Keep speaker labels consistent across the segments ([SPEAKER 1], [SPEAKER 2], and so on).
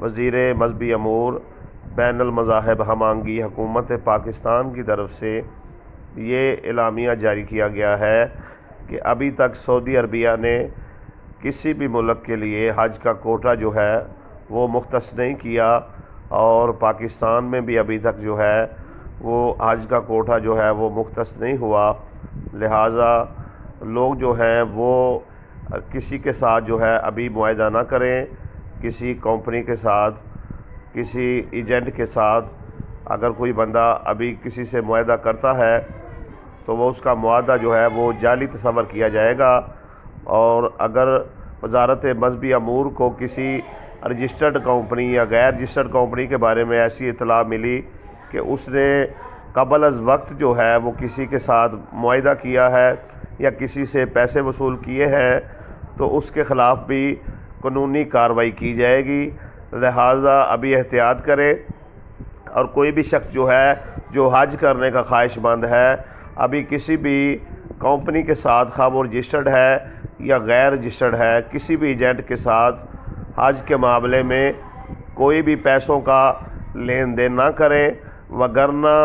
[SPEAKER 1] وزیر مذہبی امور بین المذاہب ہم آہنگی حکومت پاکستان کی طرف سے یہ اعلامیہ جاری کیا گیا ہے کہ ابھی تک سعودی عربیہ نے کسی بھی ملک کے لیے حج کا کوٹا جو ہے وہ مختص نہیں کیا، اور پاکستان میں بھی ابھی تک جو ہے وہ حج کا کوٹا جو ہے وہ مختص نہیں ہوا۔ لہٰذا لوگ جو ہیں وہ کسی کے ساتھ جو ہے ابھی معاہدہ نہ کریں، کسی کمپنی کے ساتھ، کسی ایجنٹ کے ساتھ۔ اگر کوئی بندہ ابھی کسی سے معاہدہ کرتا ہے تو وہ اس کا معاہدہ جو ہے وہ جعلی تصور کیا جائے گا، اور اگر وزارت مذہبی امور کو کسی رجسٹرڈ کمپنی یا غیر رجسٹرڈ کمپنی کے بارے میں ایسی اطلاع ملی کہ اس نے قبل از وقت جو ہے وہ کسی کے ساتھ معاہدہ کیا ہے یا کسی سے پیسے وصول کیے ہیں، تو اس کے خلاف بھی قانونی کارروائی کی جائے گی۔ لہٰذا ابھی احتیاط کریں، اور کوئی بھی شخص جو ہے جو حج کرنے کا خواہش مند ہے، ابھی کسی بھی کمپنی کے ساتھ، خواہ وہ رجسٹرڈ ہے یا غیر رجسٹرڈ ہے، کسی بھی ایجنٹ کے ساتھ حج کے معاملے میں کوئی بھی پیسوں کا لین دین نہ کریں، وگرنہ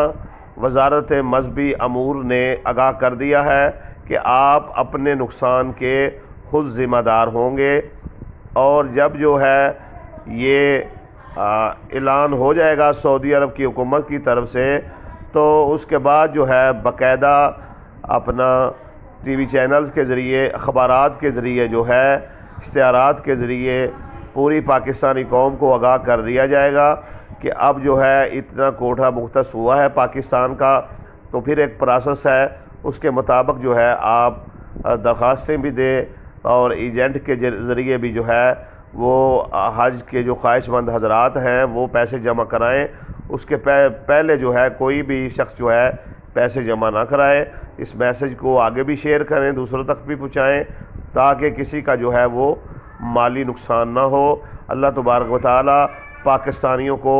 [SPEAKER 1] وزارت مذہبی امور نے آگاہ کر دیا ہے کہ آپ اپنے نقصان کے خود ذمہ دار ہوں گے۔ اور جب جو ہے یہ اعلان ہو جائے گا سعودی عرب کی حکومت کی طرف سے، تو اس کے بعد جو ہے باقاعدہ اپنا ٹی وی چینلز کے ذریعے، اخبارات کے ذریعے جو ہے، اشتہارات کے ذریعے پوری پاکستانی قوم کو آگاہ کر دیا جائے گا کہ اب جو ہے اتنا کوٹا مختص ہوا ہے پاکستان کا۔ تو پھر ایک پروسیس ہے، اس کے مطابق جو ہے آپ درخواستیں بھی دیں، اور ایجنٹ کے ذریعے بھی جو ہے وہ حج کے جو خواہش مند حضرات ہیں وہ پیسے جمع کرائیں۔ اس کے پہلے جو ہے کوئی بھی شخص جو ہے پیسے جمع نہ کرائے۔ اس میسج کو آگے بھی شیئر کریں، دوسروں تک بھی پہنچائیں، تاکہ کسی کا جو ہے وہ مالی نقصان نہ ہو۔ اللہ تبارک و تعالی پاکستانیوں کو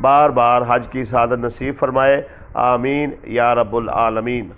[SPEAKER 1] بار بار حج کی سعادت نصیب فرمائے، آمین یا رب العالمین۔